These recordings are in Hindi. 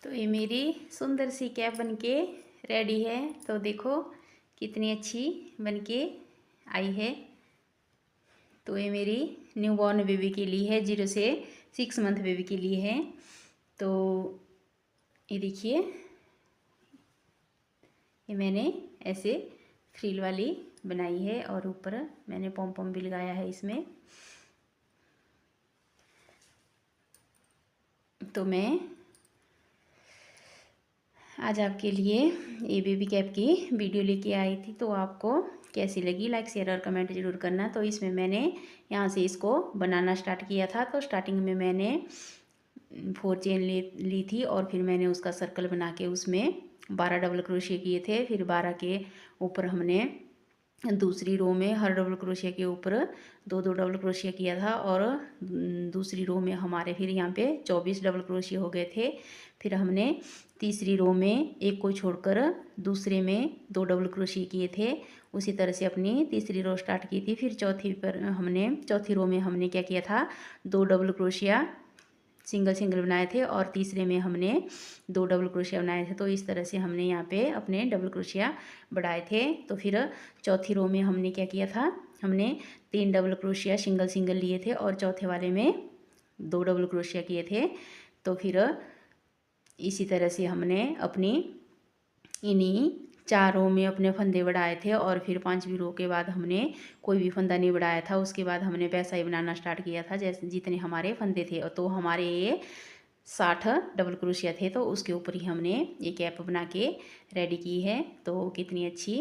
तो ये मेरी सुंदर सी कैप बनके रेडी है। तो देखो कितनी अच्छी बनके आई है। तो ये मेरी न्यूबॉर्न बेबी के लिए है, 0 से 6 मंथ बेबी के लिए है। तो ये देखिए, ये मैंने ऐसे फ्रिल वाली बनाई है और ऊपर मैंने पॉम पॉम भी लगाया है इसमें। तो मैं आज आपके लिए ये बेबी कैप की वीडियो लेके आई थी। तो आपको कैसी लगी, लाइक शेयर और कमेंट ज़रूर करना। तो इसमें मैंने यहाँ से इसको बनाना स्टार्ट किया था। तो स्टार्टिंग में मैंने 4 चेन ली थी और फिर मैंने उसका सर्कल बना के उसमें 12 डबल क्रोशिया किए थे। फिर 12 के ऊपर हमने दूसरी रो में हर डबल क्रोशिया के ऊपर 2-2 डबल क्रोशिया किया था और दूसरी रो में हमारे फिर यहाँ पे 24 डबल क्रोशिया हो गए थे। फिर हमने तीसरी रो में एक को छोड़कर दूसरे में 2 डबल क्रोशिया किए थे। उसी तरह से अपनी तीसरी रो स्टार्ट की थी। फिर चौथी रो में हमने क्या किया था, 2 डबल क्रोशिया सिंगल बनाए थे और तीसरे में हमने 2 डबल क्रोशिया बनाए थे। तो इस तरह से हमने यहाँ पे अपने डबल क्रोशिया बढ़ाए थे। तो फिर चौथी रो में हमने क्या किया था, हमने 3 डबल क्रोशिया सिंगल लिए थे और चौथे वाले में 2 डबल क्रोशिया किए थे। तो फिर इसी तरह से हमने अपनी इन्हीं 4 रो में अपने फंदे बढ़ाए थे और फिर 5वीं रो के बाद हमने कोई भी फंदा नहीं बढ़ाया था। उसके बाद हमने वैसा ही बनाना स्टार्ट किया था जैसे जितने हमारे फंदे थे। तो हमारे ये 60 डबल क्रोशिया थे। तो उसके ऊपर ही हमने ये कैप बना के रेडी की है। तो कितनी अच्छी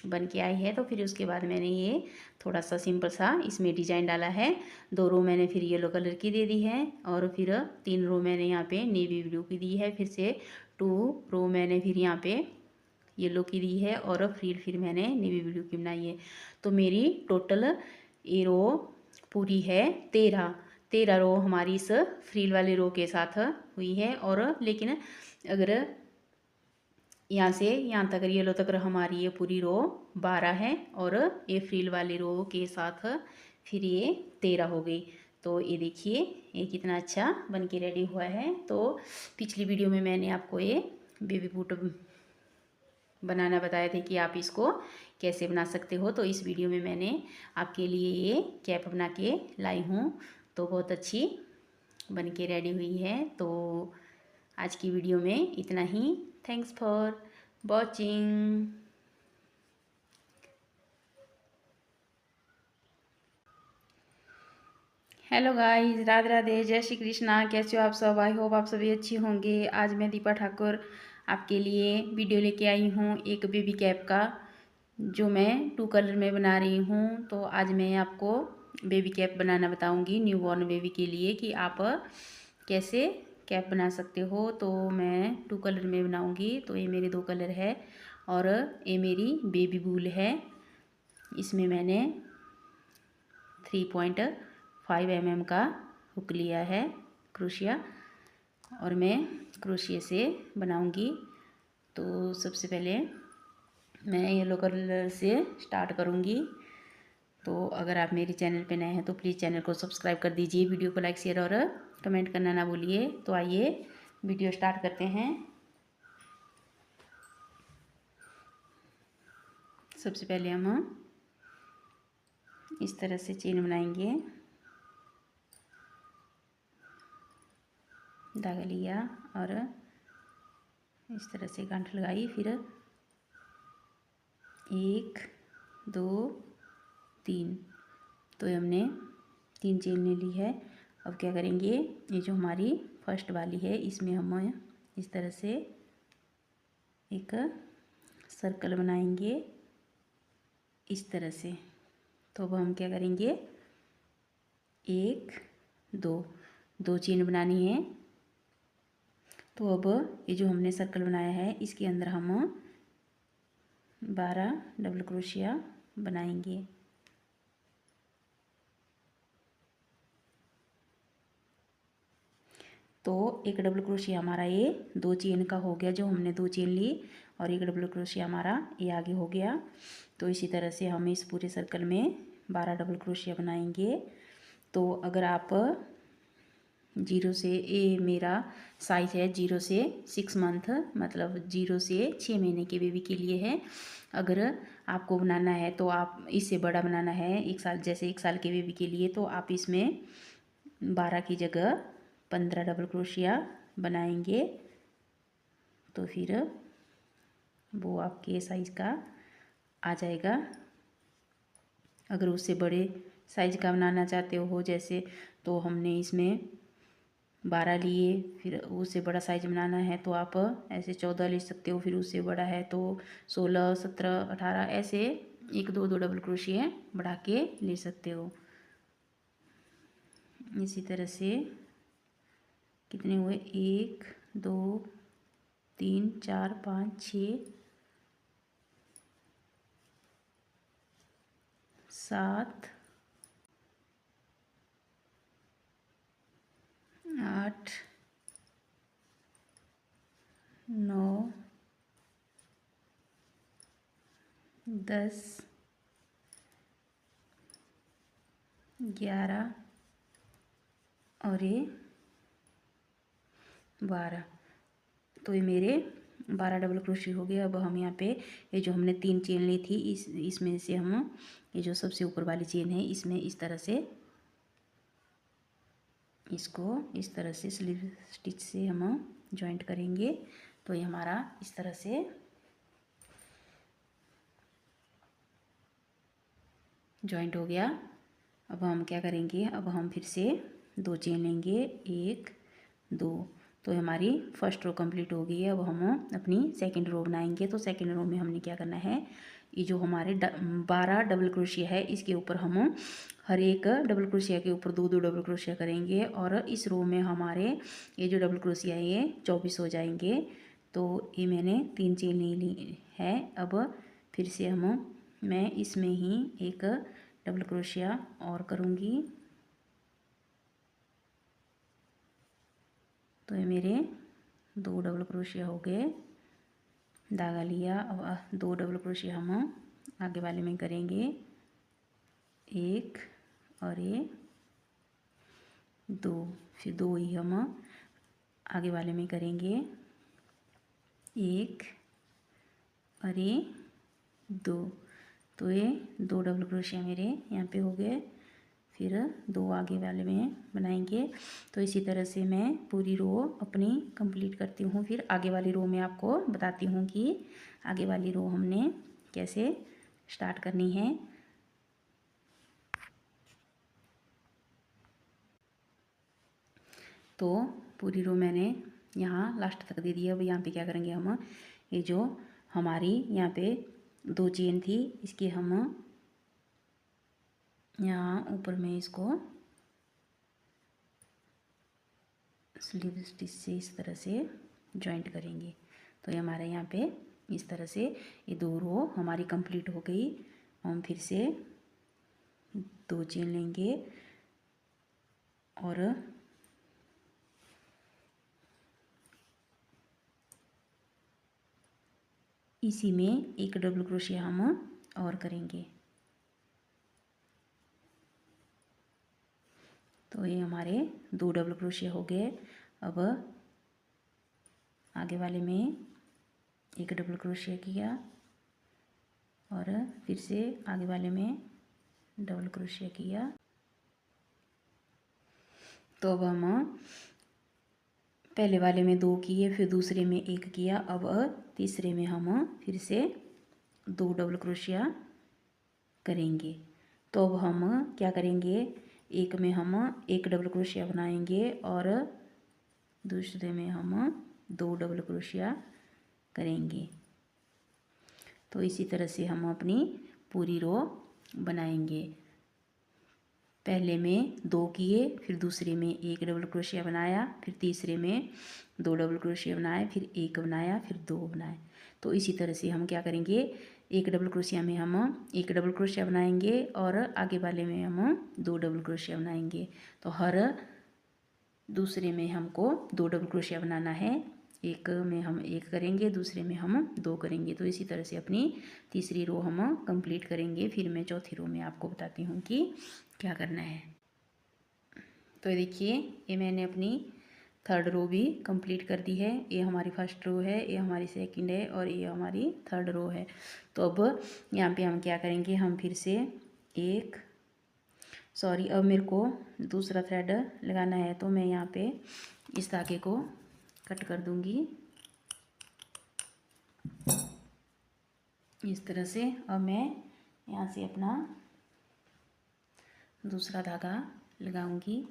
बन के आई है। तो फिर उसके बाद मैंने ये थोड़ा सा सिंपल सा इसमें डिजाइन डाला है। 2 रो मैंने फिर येलो कलर की दे दी है और फिर 3 रो मैंने यहाँ पे नेवी ब्लू की दी है। फिर से 2 रो मैंने फिर यहाँ पे येलो की दी है और फिर मैंने नेवी ब्लू की बनाई है। तो मेरी टोटल ये रो पूरी है 13 रो हमारी इस फ्रील वाली रो के साथ हुई है। और लेकिन अगर यहाँ से यहाँ तक येलो तक हमारी ये पूरी रो 12 है और ये फ्रील वाली रो के साथ फिर ये 13 हो गई। तो ये देखिए ये कितना अच्छा बन के रेडी हुआ है। तो पिछली वीडियो में मैंने आपको ये बेबी बूट बनाना बताए थे कि आप इसको कैसे बना सकते हो। तो इस वीडियो में मैंने आपके लिए ये कैप बना के लाई हूँ। तो बहुत अच्छी बन के रेडी हुई है। तो आज की वीडियो में इतना ही। Thanks for watching. Hello guys, Radhe Radhe, जय श्री कृष्णा। कैसे हो आप सब? आई होप आप सभी अच्छी होंगे। आज मैं दीपा ठाकुर आपके लिए वीडियो लेके आई हूँ एक बेबी कैप का, जो मैं 2 कलर में बना रही हूँ। तो आज मैं आपको बेबी कैप बनाना बताऊँगी न्यूबॉर्न बेबी के लिए कि आप कैसे कैप बना सकते हो। तो मैं 2 कलर में बनाऊँगी। तो ये मेरे 2 कलर है और ये मेरी बेबी बूल है। इसमें मैंने 3.5 mm का हुक लिया है क्रोशिया और मैं क्रोशिया से बनाऊंगी। तो सबसे पहले मैं येलो कलर से स्टार्ट करूंगी। तो अगर आप मेरे चैनल पे नए हैं तो प्लीज़ चैनल को सब्सक्राइब कर दीजिए, वीडियो को लाइक शेयर और कमेंट करना ना भूलिए। तो आइए वीडियो स्टार्ट करते हैं। सबसे पहले हम इस तरह से चेन बनाएंगे। धागा लिया और इस तरह से गांठ लगाई। फिर 1 2 3, तो हमने 3 चेन ले ली है। अब क्या करेंगे, ये जो हमारी फर्स्ट वाली है इसमें हम इस तरह से एक सर्कल बनाएंगे इस तरह से। तो अब हम क्या करेंगे, 1 2 चेन बनानी है। तो अब ये जो हमने सर्कल बनाया है इसके अंदर हम 12 डबल क्रोशिया बनाएंगे। तो एक डबल क्रोशिया हमारा ये 2 चेन का हो गया, जो हमने 2 चेन ली और एक डबल क्रोशिया हमारा ये आगे हो गया। तो इसी तरह से हम इस पूरे सर्कल में 12 डबल क्रोशिया बनाएंगे। तो अगर आप जीरो से, ये मेरा साइज है 0 से 6 मंथ, मतलब 0 से 6 महीने के बेबी के लिए है। अगर आपको बनाना है तो आप इससे बड़ा बनाना है, 1 साल, जैसे 1 साल के बेबी के लिए, तो आप इसमें 12 की जगह 15 डबल क्रोशिया बनाएंगे, तो फिर वो आपके साइज़ का आ जाएगा। अगर उससे बड़े साइज़ का बनाना चाहते हो जैसे, तो हमने इसमें 12 लिए, फिर उससे बड़ा साइज बनाना है तो आप ऐसे 14 ले सकते हो, फिर उससे बड़ा है तो 16, 17, 18 ऐसे 1 2 2 डबल क्रोशिया बढ़ा के ले सकते हो। इसी तरह से कितने हुए, 1 2 3 4 5 6 7 8 9 10 11 और ये 12। तो ये मेरे 12 डबल क्रोशिया हो गया। अब हम यहाँ पे ये जो हमने 3 चेन ली थी, इसमें से हम ये जो सबसे ऊपर वाली चेन है इसमें इस तरह से, इसको इस तरह से स्लीव स्टिच से हम जॉइंट करेंगे। तो ये हमारा इस तरह से जॉइंट हो गया। अब हम क्या करेंगे, अब हम फिर से 2 चेन लेंगे, 1 2। तो हमारी फर्स्ट रो कंप्लीट हो गई है। अब हम अपनी सेकंड रो बनाएंगे। तो सेकंड रो में हमने क्या करना है, ये जो हमारे 12 डबल क्रोशिया है इसके ऊपर हम हर एक डबल क्रोशिया के ऊपर 2 2 डबल क्रोशिया करेंगे, और इस रो में हमारे ये जो डबल क्रोशिया है ये 24 हो जाएंगे। तो ये मैंने 3 चेन ली है। अब फिर से मैं इसमें ही एक डबल क्रोशिया और करूँगी। तो ये मेरे 2 डबल क्रोशिया हो गए, धागा लिया। अब 2 डबल क्रोशिया हम आगे वाले में करेंगे, 1 और ये 2, फिर 2 ही हम आगे वाले में करेंगे, 1 और ये 2। तो ये 2 डबल क्रोशिया मेरे यहाँ पे हो गए। फिर 2 आगे वाले में बनाएंगे। तो इसी तरह से मैं पूरी रो अपनी कंप्लीट करती हूँ। फिर आगे वाली रो में आपको बताती हूँ कि आगे वाली रो हमने कैसे स्टार्ट करनी है। तो पूरी रो मैंने यहाँ लास्ट तक दे दी है। अब यहाँ पे क्या करेंगे, हम ये जो हमारी यहाँ पे 2 चेन थी इसके हम यहाँ ऊपर में इसको स्लीव स्टिच से इस तरह से जॉइंट करेंगे। तो ये हमारे यहाँ पे इस तरह से ये 2 रो हमारी कंप्लीट हो गई। हम फिर से 2 चेन लेंगे और इसी में एक डबल क्रोशिया हम और करेंगे। तो ये हमारे 2 डबल क्रोशिया हो गए। अब आगे वाले में एक डबल क्रोशिया किया और फिर से आगे वाले में डबल क्रोशिया किया। तो अब हम पहले वाले में 2 किए, फिर दूसरे में 1 किया, अब तीसरे में हम फिर से 2 डबल क्रोशिया करेंगे। तो अब हम क्या करेंगे, एक में हम एक डबल क्रोशिया बनाएंगे और दूसरे में हम 2 डबल क्रोशिया करेंगे। तो इसी तरह से हम अपनी पूरी रो बनाएंगे। पहले में 2 किए, फिर दूसरे में 1 डबल क्रोशिया बनाया, फिर तीसरे में 2 डबल क्रोशिया बनाए, फिर 1 बनाया, फिर 2 बनाए। तो इसी तरह से हम क्या करेंगे, एक डबल क्रोशिया में हम 1 डबल क्रोशिया बनाएंगे और आगे वाले में हम 2 डबल क्रोशिया बनाएंगे। तो हर दूसरे में हमको 2 डबल क्रोशिया बनाना है। एक में हम 1 करेंगे, दूसरे में हम 2 करेंगे। तो इसी तरह से अपनी तीसरी रो हम कंप्लीट करेंगे। फिर मैं चौथी रो में आपको बताती हूँ कि क्या करना है। तो ये देखिए, ये मैंने अपनी थर्ड रो भी कंप्लीट कर दी है। ये हमारी फर्स्ट रो है, ये हमारी सेकंड है और ये हमारी थर्ड रो है। तो अब यहाँ पे हम क्या करेंगे, हम फिर से अब मेरे को दूसरा थ्रेड लगाना है। तो मैं यहाँ पे इस धागे को कट कर दूंगी इस तरह से। अब मैं यहाँ से अपना दूसरा धागा लगाऊंगी।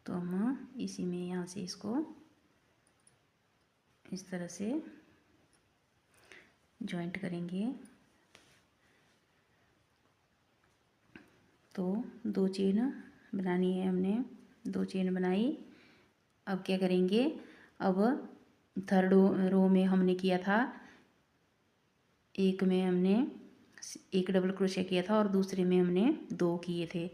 तो हम इसी में यहाँ से इसको इस तरह से जॉइंट करेंगे। तो 2 चेन बनानी है हमने, 2 चेन बनाई। अब क्या करेंगे, अब थर्ड रो में हमने किया था, एक में हमने एक डबल क्रोशिया किया था और दूसरे में हमने 2 किए थे,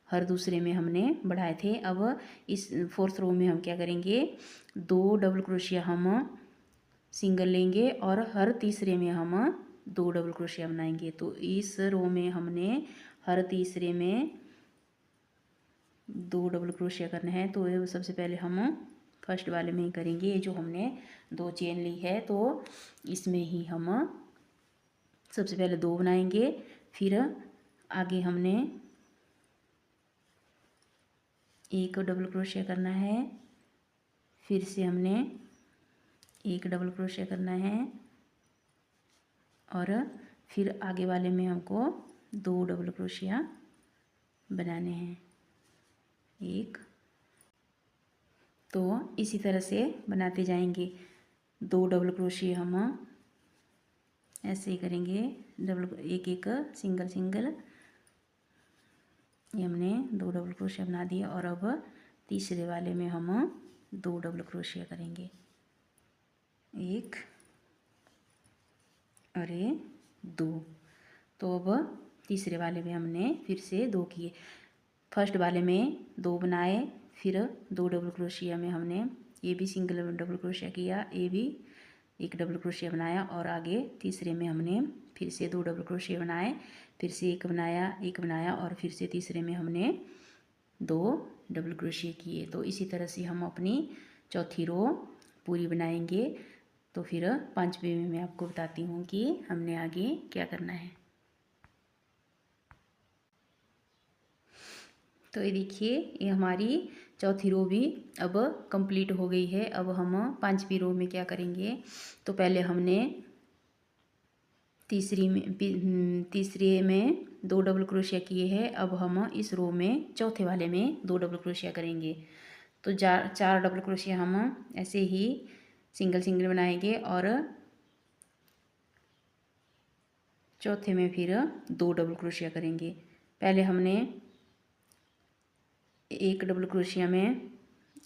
हर दूसरे में हमने बढ़ाए थे। अब इस फोर्थ रो में हम क्या करेंगे, 2 डबल क्रोशिया हम सिंगल लेंगे और हर तीसरे में हम 2 डबल क्रोशिया बनाएंगे। तो इस रो में हमने हर तीसरे में 2 डबल क्रोशिया करना है। तो ये सबसे पहले हम फर्स्ट वाले में ही करेंगे। ये जो हमने 2 चेन ली है तो इसमें ही हम सबसे पहले 2 बनाएंगे, फिर आगे हमने एक डबल क्रोशिया करना है, फिर से हमने एक डबल क्रोशिया करना है और फिर आगे वाले में हमको 2 डबल क्रोशिया बनाने हैं, एक। तो इसी तरह से बनाते जाएंगे। 2 डबल क्रोशिया हम ऐसे ही करेंगे, एक एक सिंगल सिंगल। ये हमने 2 डबल क्रोशिया बना दिया और अब तीसरे वाले में हम 2 डबल क्रोशिया करेंगे, एक और ये 2। तो अब तीसरे वाले में हमने फिर से 2 किए, फर्स्ट वाले में 2 बनाए, फिर 2 डबल क्रोशिया में हमने ये भी सिंगल डबल क्रोशिया किया, ये भी एक डबल क्रोशिया बनाया और आगे तीसरे में हमने फिर से 2 डबल क्रोशिया बनाए, फिर से एक बनाया और फिर से तीसरे में हमने 2 डबल क्रोशिया किए। तो इसी तरह से हम अपनी चौथी रो पूरी बनाएंगे। तो फिर 5वें में मैं आपको बताती हूँ कि हमने आगे क्या करना है। तो ये देखिए, ये हमारी चौथी रो भी अब कंप्लीट हो गई है। अब हम 5वीं रो में क्या करेंगे, तो पहले हमने तीसरे में 2 डबल क्रोशिया किए हैं। अब हम इस रो में चौथे वाले में 2 डबल क्रोशिया करेंगे। तो 4 डबल क्रोशिया हम ऐसे ही सिंगल सिंगल बनाएंगे और चौथे में फिर 2 डबल क्रोशिया करेंगे। पहले हमने एक डबल क्रोशिया में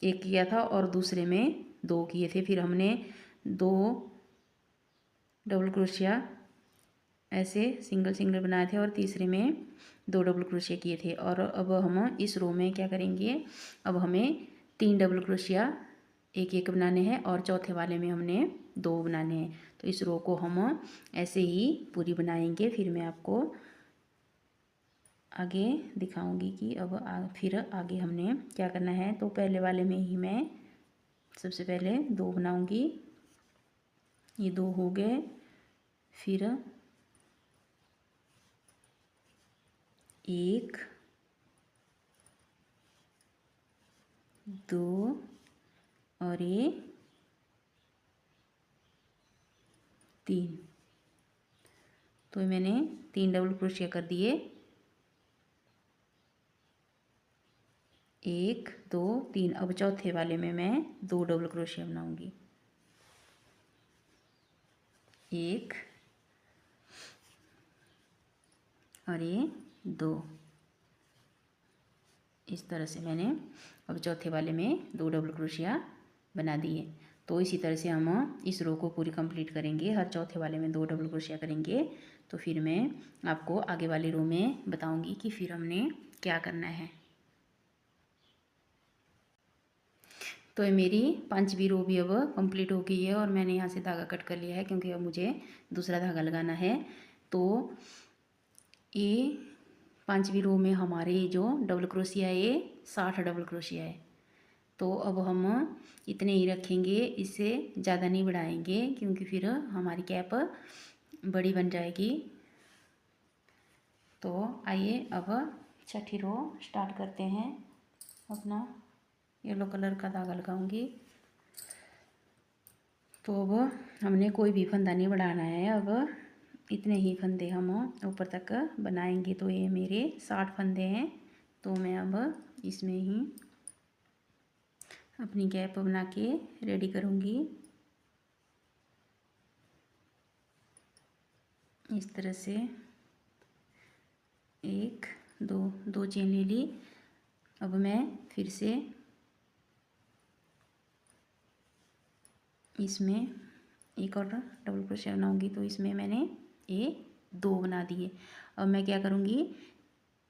एक किया था और दूसरे में 2 किए थे, फिर हमने 2 डबल क्रोशिया ऐसे सिंगल सिंगल बनाए थे और तीसरे में 2 डबल क्रोशिया किए थे। और अब हम इस रो में क्या करेंगे, अब हमें 3 डबल क्रोशिया एक एक बनाने हैं और चौथे वाले में हमने 2 बनाने हैं। तो इस रो को हम ऐसे ही पूरी बनाएंगे, फिर मैं आपको आगे दिखाऊंगी कि अब फिर आगे हमने क्या करना है। तो पहले वाले में ही मैं सबसे पहले 2 बनाऊंगी, ये 2 हो गए, फिर 1 2 और ये 3। तो मैंने 3 डबल क्रोशिया कर दिए, 1 2 3। अब चौथे वाले में मैं 2 डबल क्रोशिया बनाऊंगी, 1 और ये 2। इस तरह से मैंने अब चौथे वाले में 2 डबल क्रोशिया बना दिए। तो इसी तरह से हम इस रो को पूरी कंप्लीट करेंगे, हर चौथे वाले में 2 डबल क्रोशिया करेंगे। तो फिर मैं आपको आगे वाली रो में बताऊंगी कि फिर हमने क्या करना है। तो ये मेरी 5वीं रो भी अब कंप्लीट हो गई है और मैंने यहाँ से धागा कट कर लिया है क्योंकि अब मुझे दूसरा धागा लगाना है। तो ये 5वीं रो में हमारे जो डबल क्रोशिया है ये 60 डबल क्रोशिया है। तो अब हम इतने ही रखेंगे, इससे ज़्यादा नहीं बढ़ाएंगे क्योंकि फिर हमारी कैप बड़ी बन जाएगी। तो आइए अब छठी रो स्टार्ट करते हैं। अपना येलो कलर का धागा लगाऊंगी। तो अब हमने कोई भी फंदा नहीं बढ़ाना है, अब इतने ही फंदे हम ऊपर तक बनाएंगे। तो ये मेरे 60 फंदे हैं। तो मैं अब इसमें ही अपनी कैप बना के रेडी करूँगी। इस तरह से एक दो चेन ले ली। अब मैं फिर से इसमें एक और डबल क्रोशिया बनाऊंगी। तो इसमें मैंने ये 2 बना दिए। अब मैं क्या करूँगी,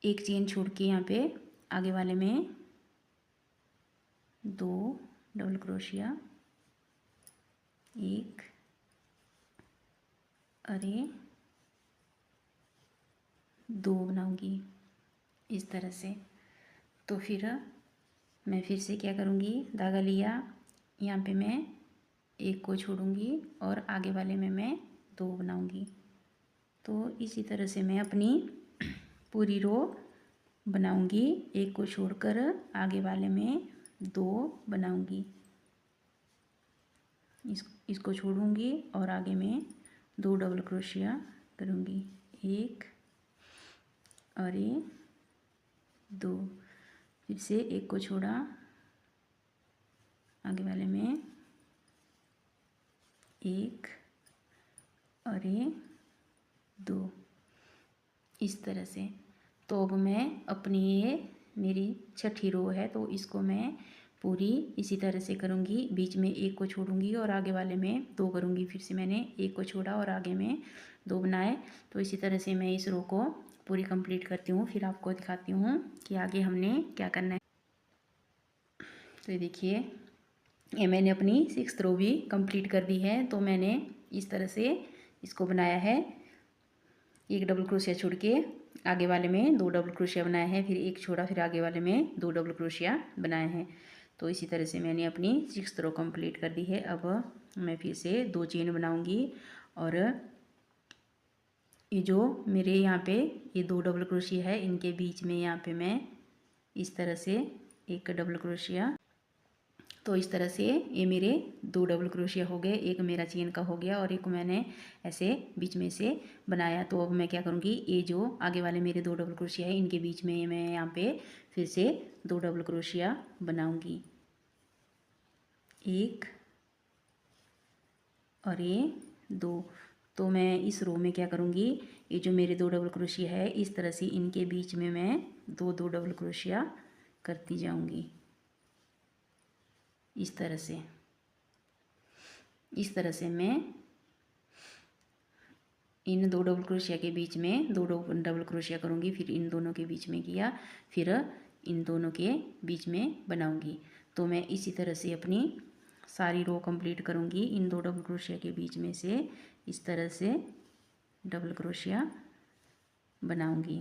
एक चेन छोड़ के यहाँ पे आगे वाले में 2 डबल क्रोशिया, एक अरे 2 बनाऊंगी इस तरह से। तो फिर मैं फिर से क्या करूँगी, धागा लिया, यहाँ पे मैं एक को छोड़ूंगी और आगे वाले में मैं 2 बनाऊंगी। तो इसी तरह से मैं अपनी पूरी रो बनाऊंगी। एक को छोड़कर आगे वाले में 2 बनाऊंगी। इसको छोड़ूंगी और आगे में 2 डबल क्रोशिया करूंगी, एक और ये 2। फिर से एक को छोड़ा, आगे वाले में एक और ये 2, इस तरह से। तो अब मैं अपनी ये मेरी छठी रो है तो इसको मैं पूरी इसी तरह से करूँगी। बीच में एक को छोड़ूंगी और आगे वाले में 2 करूँगी। फिर से मैंने एक को छोड़ा और आगे में 2 बनाए। तो इसी तरह से मैं इस रो को पूरी कंप्लीट करती हूँ। फिर आपको दिखाती हूँ कि आगे हमने क्या करना है। तो ये देखिए, ये मैंने अपनी 6th रो भी कंप्लीट कर दी है। तो मैंने इस तरह से इसको बनाया है। एक डबल क्रोशिया छोड़ के आगे वाले में 2 डबल क्रोशिया बनाए हैं, फिर एक छोड़ा, फिर आगे वाले में 2 डबल क्रोशिया बनाए हैं। तो इसी तरह से मैंने अपनी 6th रो कंप्लीट कर दी है। अब मैं फिर से 2 चेन बनाऊंगी और ये जो मेरे यहाँ पे ये 2 डबल क्रोशिया है, इनके बीच में यहाँ पे मैं इस तरह से एक डबल क्रोशिया। तो इस तरह से ये मेरे 2 डबल क्रोशिया हो गए, एक मेरा चेन का हो गया और एक मैंने ऐसे बीच में से बनाया। तो अब मैं क्या करूँगी, ये जो आगे वाले मेरे 2 डबल क्रोशिया है इनके बीच में मैं यहाँ पे फिर से 2 डबल क्रोशिया बनाऊँगी, एक और ये 2। तो मैं इस रो में क्या करूँगी, ये जो मेरे 2 डबल क्रोशिया है इस तरह से इनके बीच में मैं 2 डबल क्रोशिया करती जाऊँगी। इस तरह से मैं इन 2 डबल क्रोशिया के बीच में 2 डबल क्रोशिया करूँगी। फिर इन दोनों के बीच में किया, फिर इन दोनों के बीच में बनाऊँगी। तो मैं इसी तरह से अपनी सारी रो कंप्लीट करूँगी। इन 2 डबल क्रोशिया के बीच में से इस तरह से डबल क्रोशिया बनाऊँगी,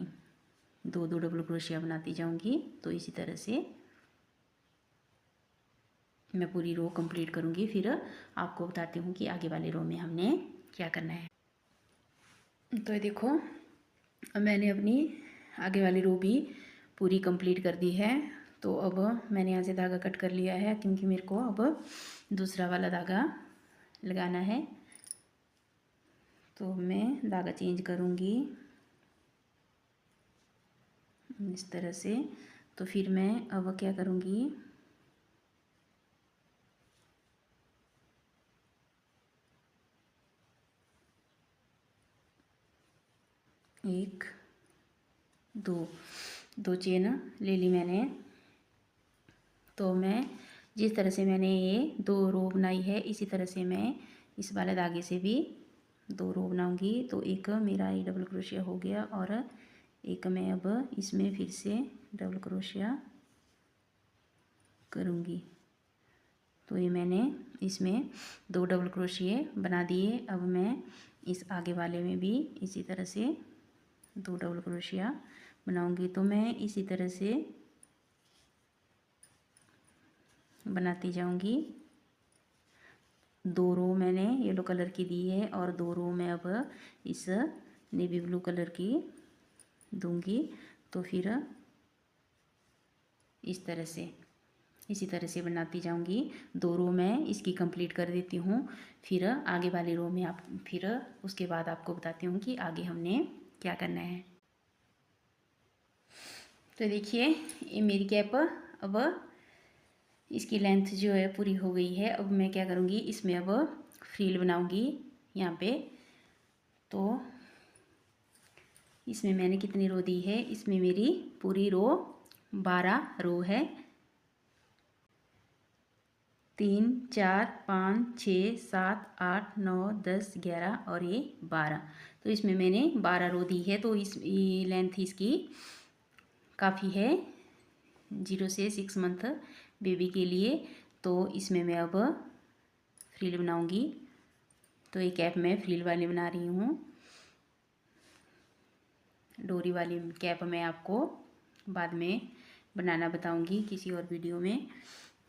2 डबल क्रोशिया बनाती जाऊँगी। तो इसी तरह से मैं पूरी रो कंप्लीट करूँगी। फिर आपको बताती हूँ कि आगे वाले रो में हमने क्या करना है। तो ये देखो, मैंने अपनी आगे वाली रो भी पूरी कंप्लीट कर दी है। तो अब मैंने यहाँ से धागा कट कर लिया है क्योंकि मेरे को अब दूसरा वाला धागा लगाना है। तो मैं धागा चेंज करूँगी इस तरह से। तो फिर मैं अब क्या करूँगी, एक दो चेन ले ली मैंने। तो मैं जिस तरह से मैंने ये 2 रो बनाई है इसी तरह से मैं इस वाले धागे से भी 2 रो बनाऊंगी। तो एक मेरा ये डबल क्रोशिया हो गया और एक मैं अब इसमें फिर से डबल क्रोशिया करूँगी। तो ये मैंने इसमें 2 डबल क्रोशिए बना दिए। अब मैं इस आगे वाले में भी इसी तरह से 2 डबल क्रोशिया बनाऊंगी। तो मैं इसी तरह से बनाती जाऊंगी। 2 रो मैंने येलो कलर की दी है और 2 रो में अब इस नेवी ब्लू कलर की दूंगी। तो फिर इसी तरह से बनाती जाऊंगी। 2 रो मैं इसकी कंप्लीट कर देती हूँ। फिर आगे वाली रो में फिर उसके बाद आपको बताती हूँ कि आगे हमने क्या करना है। तो देखिए ये मेरी कैप अब इसकी लेंथ जो है पूरी हो गई है। अब मैं क्या करूँगी, इसमें अब फ्रिल बनाऊँगी यहाँ पे। तो इसमें मैंने कितनी रो दी है, इसमें मेरी पूरी रो 12 रो है। 3 4 5 6 7 8 9 10 11 और ये 12। तो इसमें मैंने 12 रो दी है। तो इस लेंथ इसकी काफ़ी है 0 से 6 मंथ बेबी के लिए। तो इसमें मैं अब फ्रिल बनाऊंगी। तो एक कैप मैं फ्रिल वाली बना रही हूँ। डोरी वाली कैप मैं आपको बाद में बनाना बताऊंगी किसी और वीडियो में।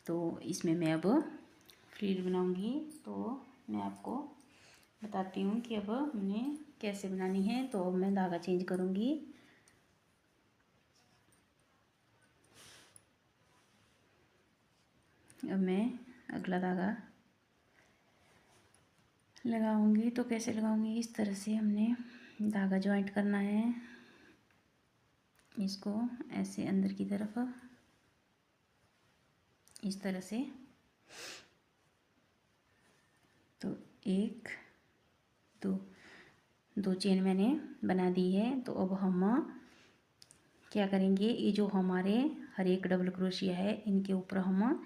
तो इसमें मैं अब फ्रिल बनाऊंगी। तो मैं आपको बताती हूँ कि अब मैंने कैसे बनानी है। तो अब मैं धागा चेंज करूँगी। अब मैं अगला धागा लगाऊंगी। तो कैसे लगाऊंगी, इस तरह से हमने धागा ज्वाइंट करना है। इसको ऐसे अंदर की तरफ इस तरह से। तो 1 2 चेन मैंने बना दी है। तो अब हम क्या करेंगे, ये जो हमारे हर एक डबल क्रोशिया है इनके ऊपर हम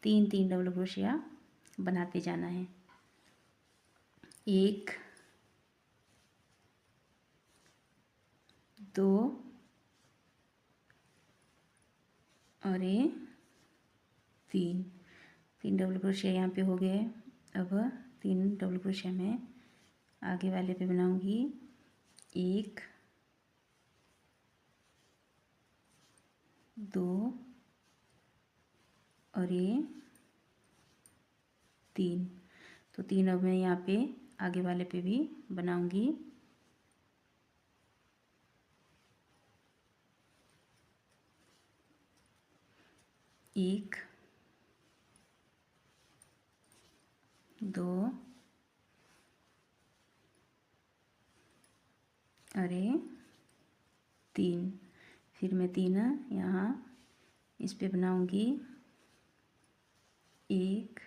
3 डबल क्रोशिया बनाते जाना है। 1 2 और ये 3 डबल क्रोशिया यहाँ पे हो गए। अब 3 डबल क्रोशिया मैं आगे वाले पे बनाऊंगी। 1 2 और ये 3। तो 3 अब मैं यहाँ पे आगे वाले पे भी बनाऊंगी। 1 2 और ये 3। फिर मैं 3 यहाँ इस पे बनाऊंगी। 1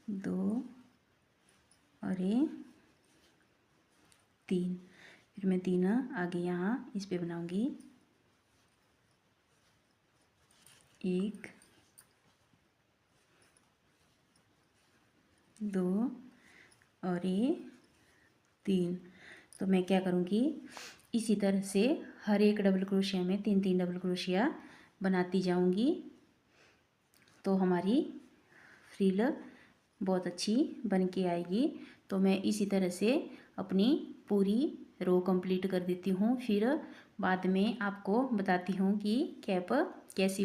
2 और ये 3। फिर मैं 3 आगे यहाँ इस पे बनाऊंगी। 1 2 और ये 3। तो मैं क्या करूँगी, इसी तरह से हर एक डबल क्रोशिया में 3 डबल क्रोशिया बनाती जाऊँगी। तो हमारी फ्रिल बहुत अच्छी बन के आएगी। तो मैं इसी तरह से अपनी पूरी रो कंप्लीट कर देती हूँ। फिर बाद में आपको बताती हूँ कि कैप कैसी